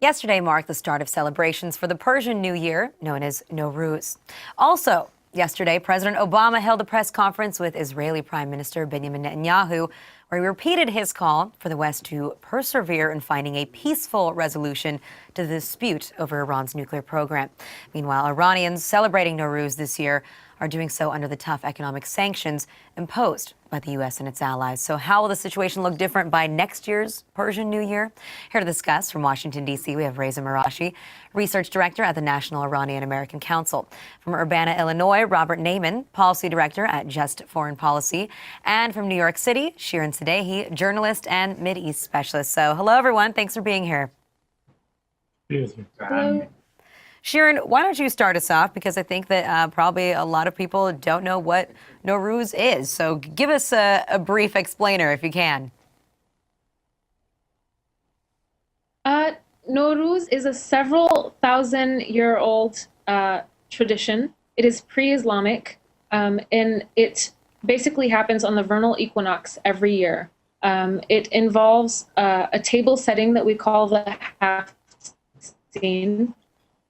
Yesterday marked the start of celebrations for the Persian New Year, known as Nowruz. Also, yesterday, President Obama held a press conference with Israeli Prime Minister Benjamin Netanyahu, where he repeated his call for the West to persevere in finding a peaceful resolution to the dispute over Iran's nuclear program. Meanwhile, Iranians celebrating Nowruz this year are doing so under the tough economic sanctions imposed by the U.S. and its allies. So how will the situation look different by next year's Persian New Year? Here to discuss from Washington, D.C., we have Reza Marashi, Research Director at the National Iranian American Council. From Urbana, Illinois, Robert Naiman, Policy Director at Just Foreign Policy. And from New York City, Shirin Sadehi, journalist and Mideast specialist. So hello, everyone. Thanks for being here. Hello. Shirin, why don't you start us off? Because I think that probably a lot of people don't know what Nowruz is. So give us a brief explainer if you can. Nowruz is a several thousand-year-old tradition. It is pre-Islamic, and it basically happens on the vernal equinox every year. It involves a table setting that we call the half scene,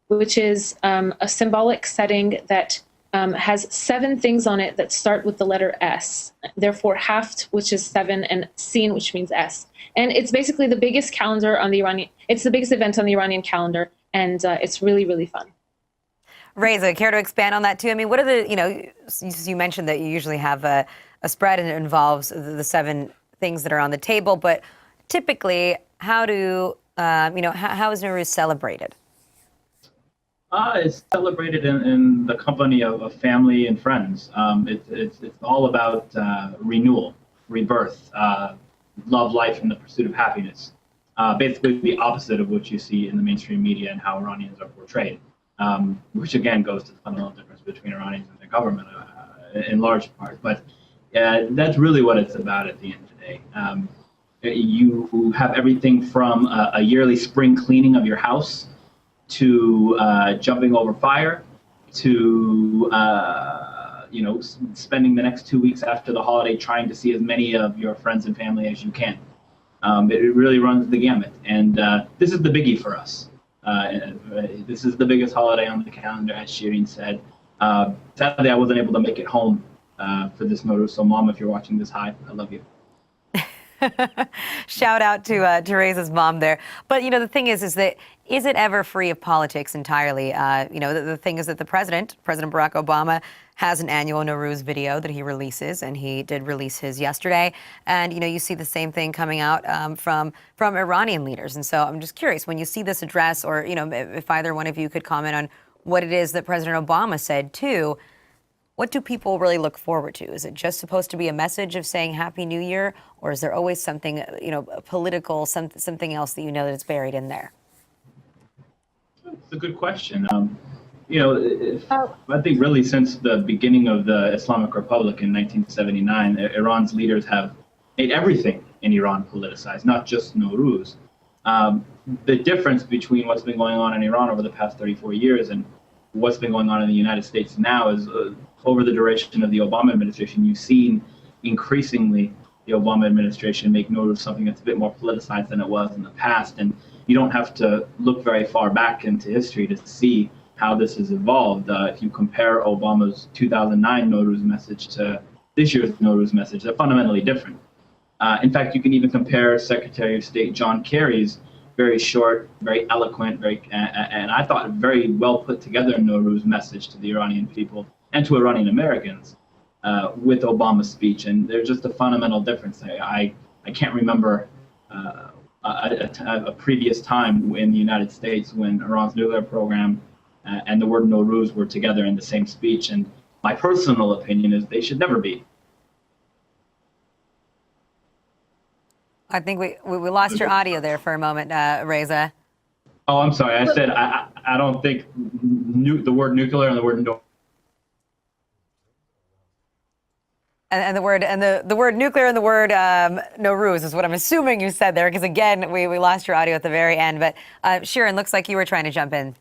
which is a symbolic setting that has 7 things on it that start with the letter S. Therefore, haft, which is 7, and scene, which means S. And it's basically the biggest calendar on the Iranian. It's the biggest event on the Iranian calendar, and it's really, really fun. Reza, care to expand on that too? I mean, what are the, you mentioned that you usually have a spread and it involves the 7 things that are on the table, but typically, how do, how is Nowruz celebrated? It's celebrated in the company of family and friends. It's all about renewal, rebirth, love, life, and the pursuit of happiness. Basically the opposite of what you see in the mainstream media and how Iranians are portrayed, which again goes to the fundamental difference between Iranians and their government in large part. But that's really what it's about at the end of the day. You have everything from a yearly spring cleaning of your house to jumping over fire, to spending the next 2 weeks after the holiday trying to see as many of your friends and family as you can. It really runs the gamut, and this is the biggie for us. This is the biggest holiday on the calendar, as Shirin said. Sadly, I wasn't able to make it home for this Nowruz, so Mom, if you're watching this, hi, I love you. Shout out to Reza's mom there. But, the thing is that is it ever free of politics entirely? The thing is that President Barack Obama, has an annual Nowruz video that he releases, and he did release his yesterday. And, you see the same thing coming out from Iranian leaders. And so I'm just curious, when you see this address, or, if either one of you could comment on what it is that President Obama said too, what do people really look forward to? Is it just supposed to be a message of saying Happy New Year, or is there always something, political, something else that that it's buried in there? It's a good question. I think really since the beginning of the Islamic Republic in 1979, Iran's leaders have made everything in Iran politicized, not just Nowruz. The difference between what's been going on in Iran over the past 34 years and what's been going on in the United States now is over the duration of the Obama administration, you've seen increasingly the Obama administration make Nowruz something that's a bit more politicized than it was in the past. And you don't have to look very far back into history to see how this has evolved. If you compare Obama's 2009 Nowruz message to this year's Nowruz message, they're fundamentally different. In fact, you can even compare Secretary of State John Kerry's very short, very eloquent, and I thought very well put together Nowruz message to the Iranian people and to Iranian Americans with Obama's speech. And there's just a fundamental difference. I can't remember a previous time in the United States when Iran's nuclear program and the word Nowruz were together in the same speech. And my personal opinion is they should never be. I think we lost your audio there for a moment, Reza. Oh, I'm sorry. I said I don't think the word nuclear and the word and the word nuclear and the word Nowruz is what I'm assuming you said there, because again we lost your audio at the very end. But Shirin, looks like you were trying to jump in.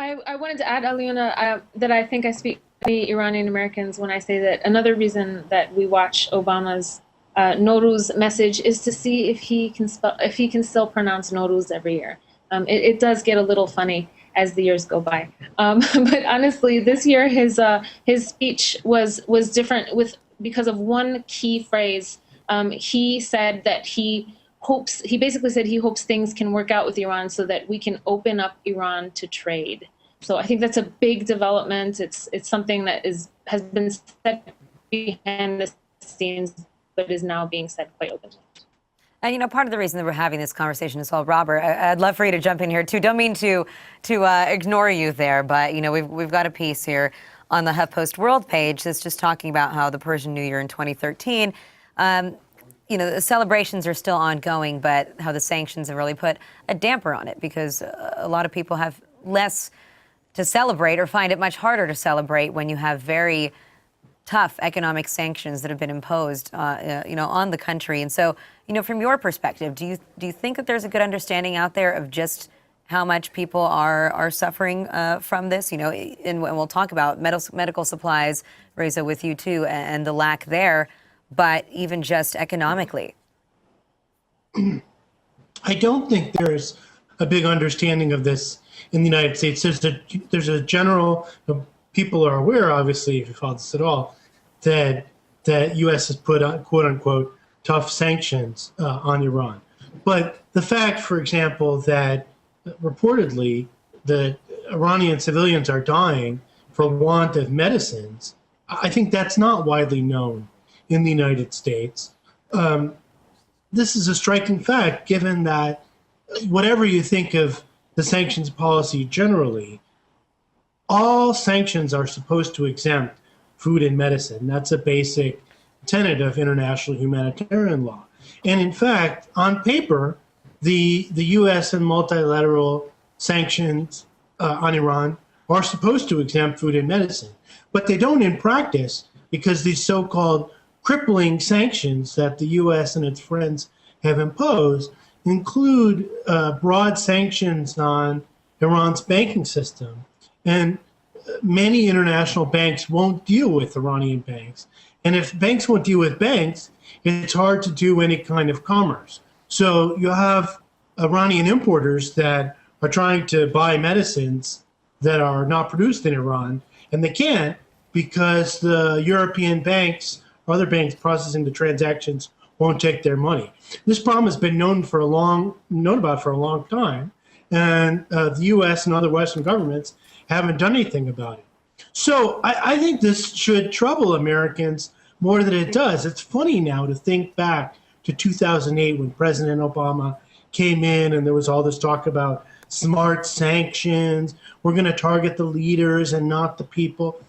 I wanted to add, Aliona, that I think I speak for the Iranian Americans when I say that another reason that we watch Obama's Nowruz message is to see if he can still pronounce Nowruz every year. It does get a little funny as the years go by. But honestly, this year his speech was different because of one key phrase. He said that he basically said he hopes things can work out with Iran so that we can open up Iran to trade. So I think that's a big development. It's something that has been said behind the scenes, but is now being said quite openly. And, part of the reason that we're having this conversation as well, Robert, I'd love for you to jump in here, too. Don't mean to ignore you there, but, we've got a piece here on the HuffPost World page that's just talking about how the Persian New Year in 2013, the celebrations are still ongoing, but how the sanctions have really put a damper on it because a lot of people have less to celebrate or find it much harder to celebrate when you have very tough economic sanctions that have been imposed, on the country. And so, from your perspective, do you think that there's a good understanding out there of just how much people are suffering from this? And we'll talk about medical supplies, Reza, with you too, and the lack there, but even just economically. I don't think there's a big understanding of this in the United States. There's a general, people are aware, obviously, if you follow this at all, that U.S. has put on, quote unquote, tough sanctions on Iran. But the fact, for example, that reportedly the Iranian civilians are dying for want of medicines, I think that's not widely known in the United States. This is a striking fact, given that whatever you think of the sanctions policy generally, all sanctions are supposed to exempt food and medicine. That's a basic tenet of international humanitarian law. And in fact, on paper, the U.S. and multilateral sanctions on Iran are supposed to exempt food and medicine. But they don't in practice because these so-called crippling sanctions that the U.S. and its friends have imposed include broad sanctions on Iran's banking system. And many international banks won't deal with Iranian banks. And if banks won't deal with banks, it's hard to do any kind of commerce. So you have Iranian importers that are trying to buy medicines that are not produced in Iran, and they can't because the European banks or other banks processing the transactions won't take their money. This problem has been known about for a long time, and the U.S. and other Western governments haven't done anything about it. So I think this should trouble Americans more than it does. It's funny now to think back to 2008 when President Obama came in and there was all this talk about smart sanctions. We're going to target the leaders and not the people.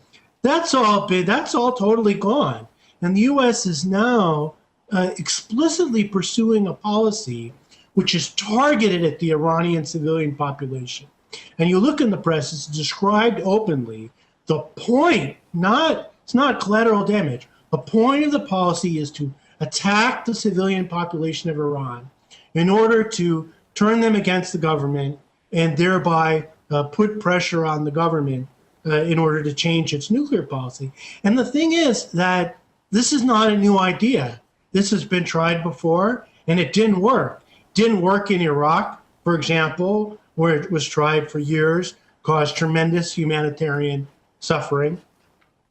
That's all totally gone. And the U.S. is now explicitly pursuing a policy which is targeted at the Iranian civilian population. And you look in the press, it's described openly. The point, it's not collateral damage. The point of the policy is to attack the civilian population of Iran in order to turn them against the government and thereby put pressure on the government in order to change its nuclear policy. And the thing is that this is not a new idea. This has been tried before, and it didn't work. It didn't work in Iraq, for example, where it was tried for years, caused tremendous humanitarian suffering.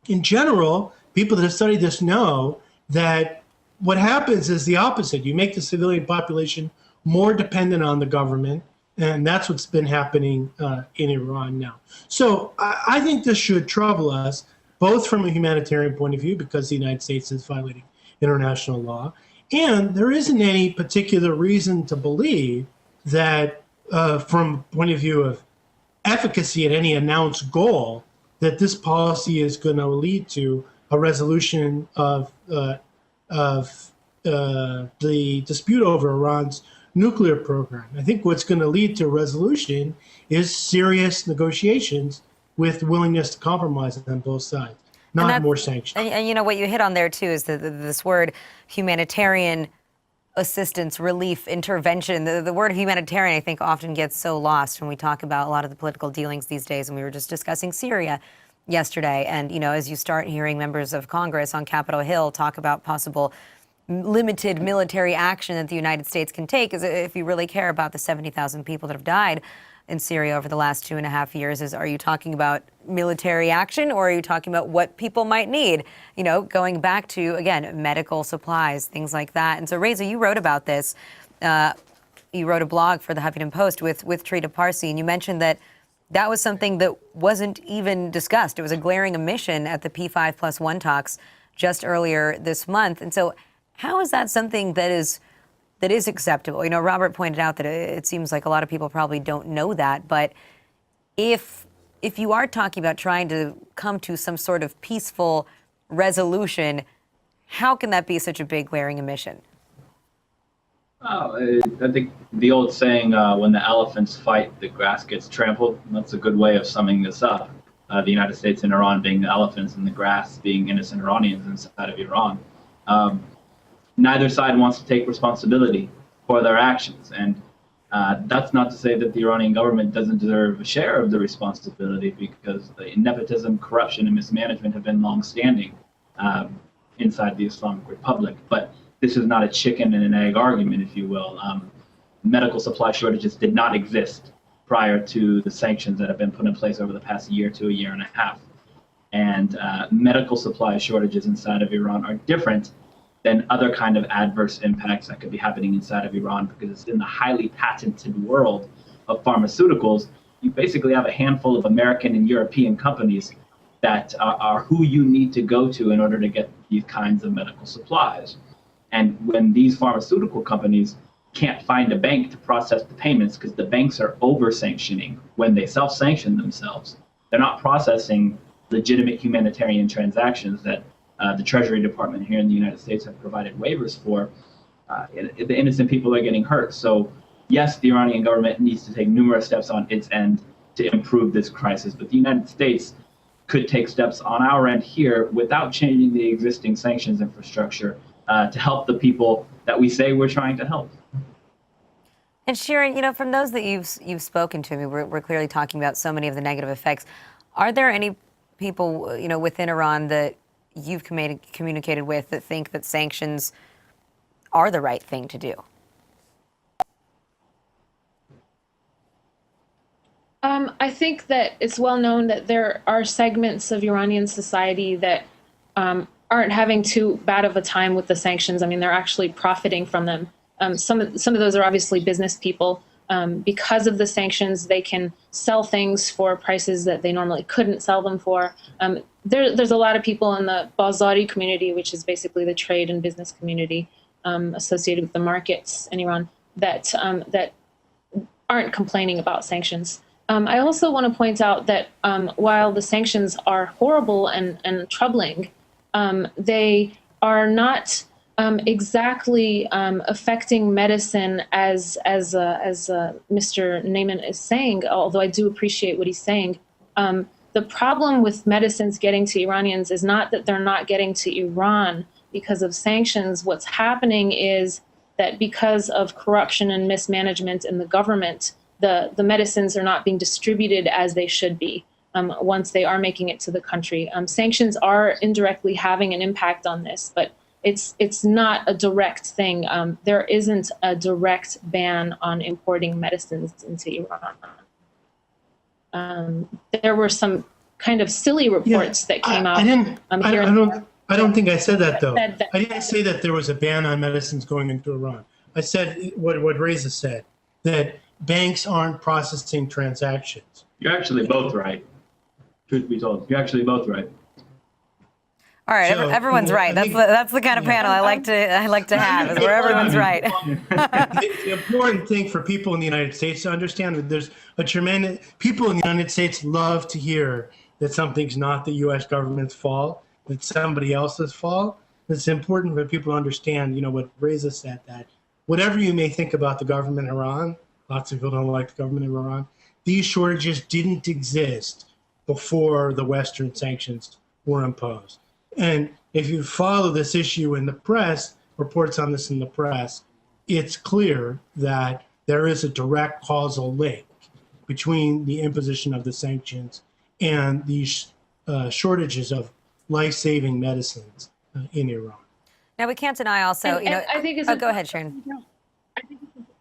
In general, people that have studied this know that what happens is the opposite. You make the civilian population more dependent on the government, and that's what's been happening in Iran now. So I think this should trouble us, both from a humanitarian point of view, because the United States is violating international law, and there isn't any particular reason to believe that from a point of view of efficacy at any announced goal, that this policy is going to lead to a resolution of the dispute over Iran's nuclear program. I think what's going to lead to a resolution is serious negotiations with willingness to compromise on both sides, not more sanctions. And what you hit on there, too, is this word humanitarian assistance, relief, intervention. The word humanitarian, I think, often gets so lost when we talk about a lot of the political dealings these days. And we were just discussing Syria yesterday. And, as you start hearing members of Congress on Capitol Hill talk about possible limited military action that the United States can take is if you really care about the 70,000 people that have died in Syria over the last 2.5 years. Are you talking about military action, or are you talking about what people might need? You know, going back to, again, medical supplies, things like that. And so, Reza, you wrote about this. You wrote a blog for the Huffington Post with Trita Parsi, and you mentioned that that was something that wasn't even discussed. It was a glaring omission at the P5+1 talks just earlier this month. And so how is that something that is acceptable? You know, Robert pointed out that it seems like a lot of people probably don't know that, but if you are talking about trying to come to some sort of peaceful resolution, how can that be such a big glaring omission? Oh, I think the old saying, when the elephants fight, the grass gets trampled, that's a good way of summing this up. The United States and Iran being the elephants and the grass being innocent Iranians inside of Iran. Neither side wants to take responsibility for their actions. And that's not to say that the Iranian government doesn't deserve a share of the responsibility, because the nepotism, corruption, and mismanagement have been long-standing inside the Islamic Republic. But this is not a chicken and an egg argument, if you will. Medical supply shortages did not exist prior to the sanctions that have been put in place over the past year to a year and a half. And medical supply shortages inside of Iran are different than other kind of adverse impacts that could be happening inside of Iran, because it's in the highly patented world of pharmaceuticals. You basically have a handful of American and European companies that are who you need to go to in order to get these kinds of medical supplies. And when these pharmaceutical companies can't find a bank to process the payments because the banks are over-sanctioning when they self-sanction themselves, they're not processing legitimate humanitarian transactions that the Treasury Department here in the United States have provided waivers for. The innocent people are getting hurt. So yes, the Iranian government needs to take numerous steps on its end to improve this crisis, but the United States could take steps on our end here without changing the existing sanctions infrastructure to help the people that we say we're trying to help. And Sharon, you know, from those that you've spoken to, I mean, we're clearly talking about so many of the negative effects. Are there any people, you know, within Iran that you've communicated with that think that sanctions are the right thing to do? I think that it's well known that there are segments of Iranian society that aren't having too bad of a time with the sanctions. I mean, they're actually profiting from them. Some of those are obviously business people. Because of the sanctions, they can sell things for prices that they normally couldn't sell them for. There's a lot of people in the Bazari community, which is basically the trade and business community associated with the markets in Iran, that aren't complaining about sanctions. I also want to point out that while the sanctions are horrible and troubling, they are not exactly affecting medicine as Mr. Neyman is saying, although I do appreciate what he's saying. The problem with medicines getting to Iranians is not that they're not getting to Iran because of sanctions. What's happening is that because of corruption and mismanagement in the government, the medicines are not being distributed as they should be once they are making it to the country. Sanctions are indirectly having an impact on this, but it's not a direct thing. There isn't a direct ban on importing medicines into Iran. There were some kind of silly reports that came out. I don't think I said that, though. I didn't say that there was a ban on medicines going into Iran. I said what Reza said, that banks aren't processing transactions. You're actually both right. Truth be told, you're actually both right. All right, so, everyone's right. That's the kind of panel I like to have, is where everyone's right. The important thing for people in the United States to understand that there's a tremendous people in the United States love to hear that something's not the U.S. government's fault, that somebody else's fault. It's important for people to understand, you know, what Reza said, that whatever you may think about the government in Iran, lots of people don't like the government of Iran, these shortages didn't exist before the Western sanctions were imposed. And if you follow this issue in the press, reports on this in the press, it's clear that there is a direct causal link between the imposition of the sanctions and these shortages of life-saving medicines in Iran. Now, we can't deny also, And I think it's go ahead, Sharon.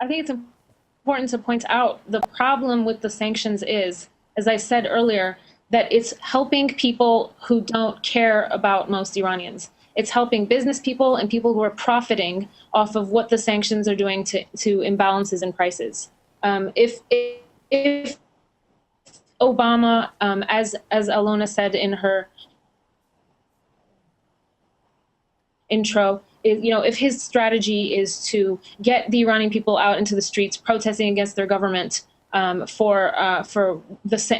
I think it's important to point out the problem with the sanctions is, as I said earlier, that it's helping people who don't care about most Iranians. It's helping business people and people who are profiting off of what the sanctions are doing to imbalances in prices. If Obama, as Alona said in her intro, if his strategy is to get the Iranian people out into the streets protesting against their government for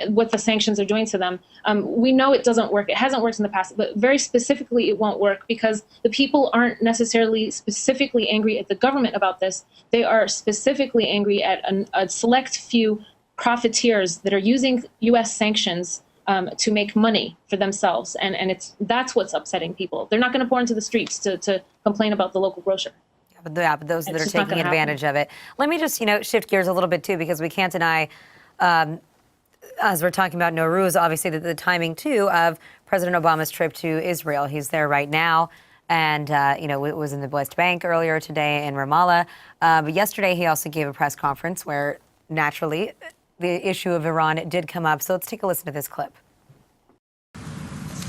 what the sanctions are doing to them, we know it doesn't work. It hasn't worked in the past, but very specifically, it won't work because the people aren't necessarily specifically angry at the government about this. They are specifically angry at a select few profiteers that are using U.S. sanctions to make money for themselves, and that's what's upsetting people. They're not going to pour into the streets to complain about the local grocer. But those that are taking advantage of it. Let me just, shift gears a little bit too, because we can't deny, as we're talking about Nowruz, obviously the timing too of President Obama's trip to Israel. He's there right now, and it was in the West Bank earlier today in Ramallah. But yesterday he also gave a press conference where naturally the issue of Iran did come up. So let's take a listen to this clip.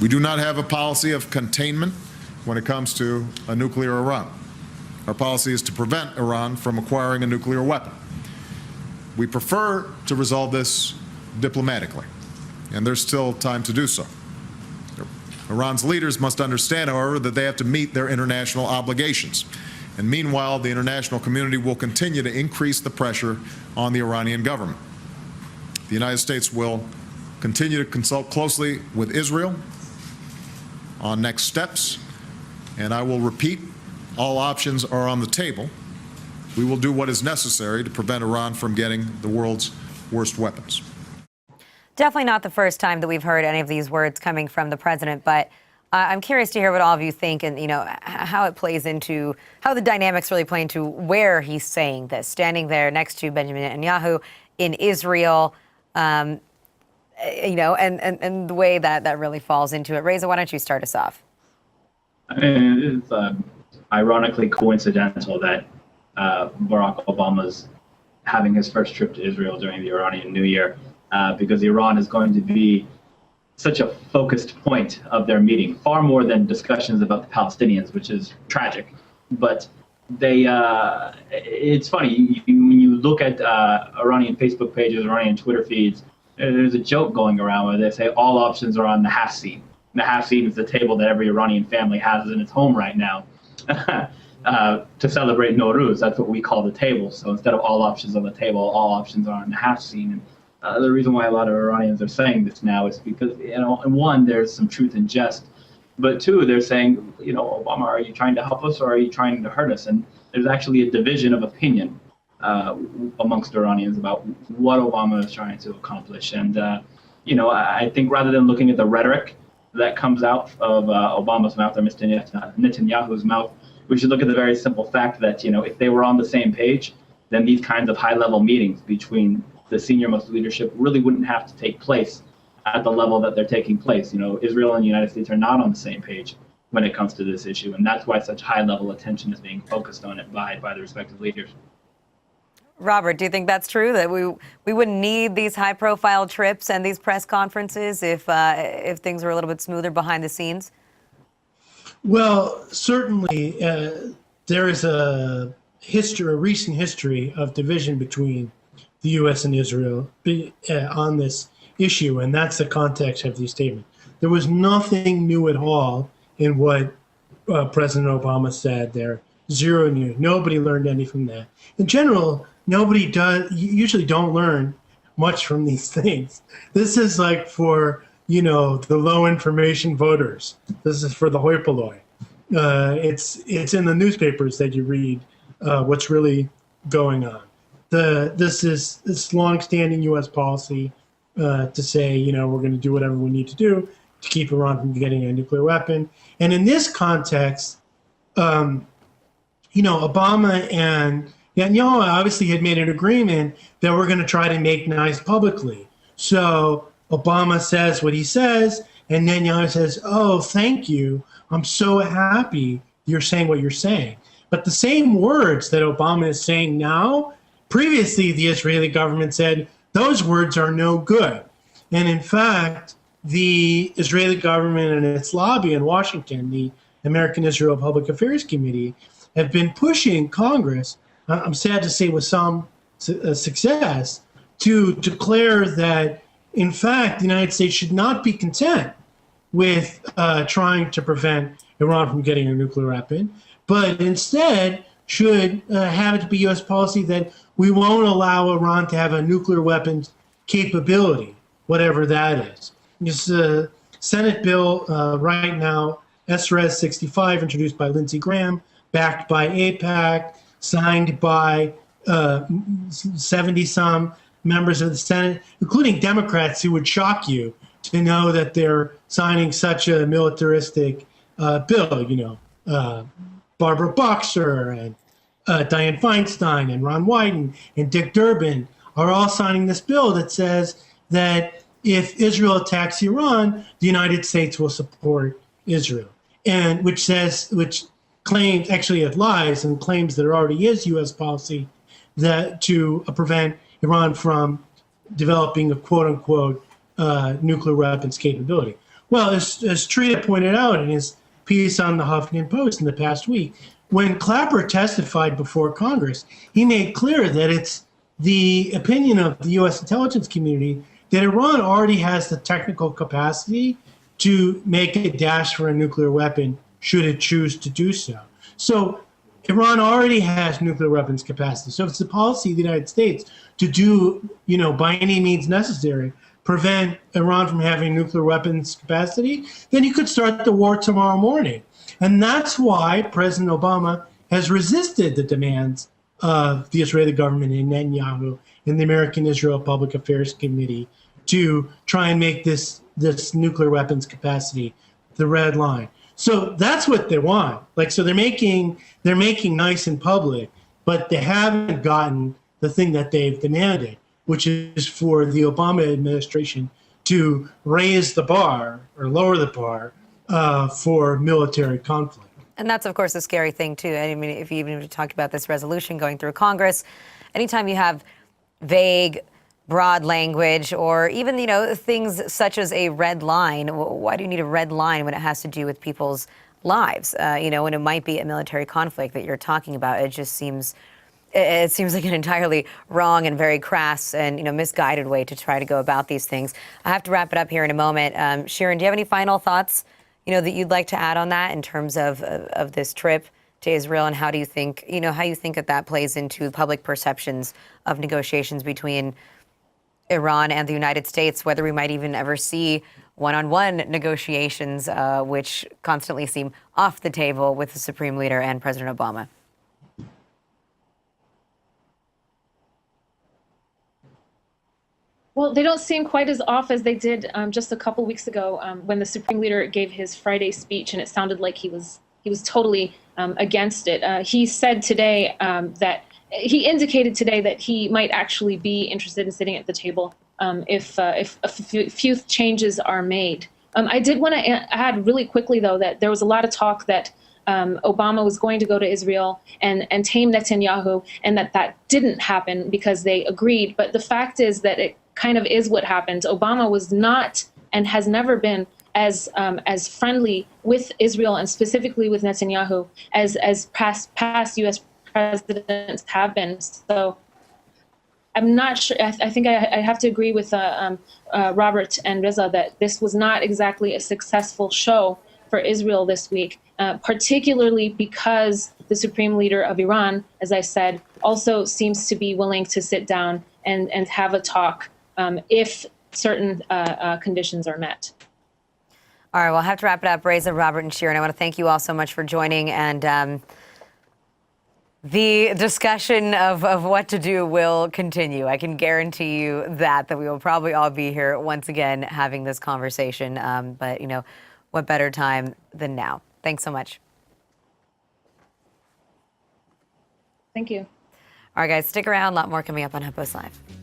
We do not have a policy of containment when it comes to a nuclear Iran. Our policy is to prevent Iran from acquiring a nuclear weapon. We prefer to resolve this diplomatically, and there's still time to do so. Iran's leaders must understand, however, that they have to meet their international obligations. And meanwhile, the international community will continue to increase the pressure on the Iranian government. The United States will continue to consult closely with Israel on next steps, and I will repeat, all options are on the table. We will do what is necessary to prevent Iran from getting the world's worst weapons. Definitely not the first time that we've heard any of these words coming from the president, but I'm curious to hear what all of you think and, how it plays into, how the dynamics really play into where he's saying this, standing there next to Benjamin Netanyahu in Israel, and the way that really falls into it. Reza, why don't you start us off? It's ironically coincidental that Barack Obama's having his first trip to Israel during the Iranian New Year, because Iran is going to be such a focused point of their meeting, far more than discussions about the Palestinians, which is tragic. But it's funny, when you look at Iranian Facebook pages, Iranian Twitter feeds, there's a joke going around where they say all options are on the half seat. The half seat is the table that every Iranian family has in its home right now. To celebrate Nowruz, that's what we call the table. So instead of all options on the table, all options are on the half seat. And the reason why a lot of Iranians are saying this now is because, one, there's some truth in jest, but two, they're saying, Obama, are you trying to help us or are you trying to hurt us? And there's actually a division of opinion amongst Iranians about what Obama is trying to accomplish. And, I think rather than looking at the rhetoric that comes out of Obama's mouth or Mr. Netanyahu's mouth, we should look at the very simple fact that, if they were on the same page, then these kinds of high-level meetings between the senior-most leadership really wouldn't have to take place at the level that they're taking place. Israel and the United States are not on the same page when it comes to this issue, and that's why such high-level attention is being focused on it by the respective leaders. Robert, do you think that's true, that we wouldn't need these high-profile trips and these press conferences if things were a little bit smoother behind the scenes? Well, certainly there is a recent history of division between the U.S. and Israel on this issue, and that's the context of the statement. There was nothing new at all in what President Obama said there. Zero new. Nobody learned anything from that. In general, nobody usually don't learn much from these things. This is like for, the low information voters. This is for the hoi polloi. It's in the newspapers that you read what's really going on. This longstanding U.S. policy to say, we're going to do whatever we need to do to keep Iran from getting a nuclear weapon. And in this context, Obama and Netanyahu obviously had made an agreement that we're going to try to make nice publicly. So Obama says what he says, and Netanyahu says, "Oh, thank you. I'm so happy you're saying what you're saying. But the same words that Obama is saying now, previously the Israeli government said those words are no good. And in fact, the Israeli government and its lobby in Washington, the American Israel Public Affairs Committee, have been pushing Congress, I'm sad to say with some success, to declare that, in fact, the United States should not be content with trying to prevent Iran from getting a nuclear weapon, but instead should have it to be U.S. policy that we won't allow Iran to have a nuclear weapons capability, whatever that is. This Senate bill right now, SRES 65, introduced by Lindsey Graham, backed by AIPAC, signed by 70-some members of the Senate, including Democrats who would shock you to know that they're signing such a militaristic bill. You know, Barbara Boxer and Dianne Feinstein and Ron Wyden and Dick Durbin are all signing this bill that says that if Israel attacks Iran, the United States will support Israel, and which claims, actually it lies and claims that there already is U.S. policy that to prevent Iran from developing a quote-unquote nuclear weapons capability. Well, as Trita pointed out in his piece on the Huffington Post in the past week, when Clapper testified before Congress, he made clear that it's the opinion of the U.S. intelligence community that Iran already has the technical capacity to make a dash for a nuclear weapon should it choose to do so. So Iran already has nuclear weapons capacity. So if it's the policy of the United States to do, you know, by any means necessary, prevent Iran from having nuclear weapons capacity, then you could start the war tomorrow morning. And that's why President Obama has resisted the demands of the Israeli government and Netanyahu and the American Israel Public Affairs Committee to try and make this nuclear weapons capacity the red line. So that's what they want. Like, so they're making nice in public, but they haven't gotten the thing that they've demanded, which is for the Obama administration to raise the bar or lower the bar for military conflict. And that's, of course, a scary thing, too. I mean, if you even talk about this resolution going through Congress, anytime you have vague, broad language or even, you know, things such as a red line, why do you need a red line when it has to do with people's lives? You know, when it might be a military conflict that you're talking about, it just seems... It seems like an entirely wrong and very crass and, you know, misguided way to try to go about these things. I have to wrap it up here in a moment. Sharon, do you have any final thoughts, you know, that you'd like to add on that in terms of this trip to Israel, and how do you think, you know, how you think that plays into public perceptions of negotiations between Iran and the United States, whether we might even ever see one-on-one negotiations, which constantly seem off the table with the Supreme Leader and President Obama? Well, they don't seem quite as off as they did just a couple weeks ago when the Supreme Leader gave his Friday speech, and it sounded like he was totally against it. He said today that he indicated today that he might actually be interested in sitting at the table if a few changes are made. I did want to add really quickly, though, that there was a lot of talk that Obama was going to go to Israel and tame Netanyahu, and that didn't happen because they agreed. But the fact is that it kind of is what happened. Obama was not and has never been as friendly with Israel and specifically with Netanyahu as past U.S. presidents have been. So I'm not sure. I think I have to agree with Robert and Reza that this was not exactly a successful show for Israel this week, particularly because the Supreme Leader of Iran, as I said, also seems to be willing to sit down and have a talk if certain conditions are met. All right, we'll have to wrap it up. Reza, Robert, and Sharon, I want to thank you all so much for joining. And the discussion of what to do will continue. I can guarantee you that we will probably all be here once again having this conversation. But, you know, what better time than now? Thanks so much. Thank you. All right, guys, stick around. A lot more coming up on HuffPost Live.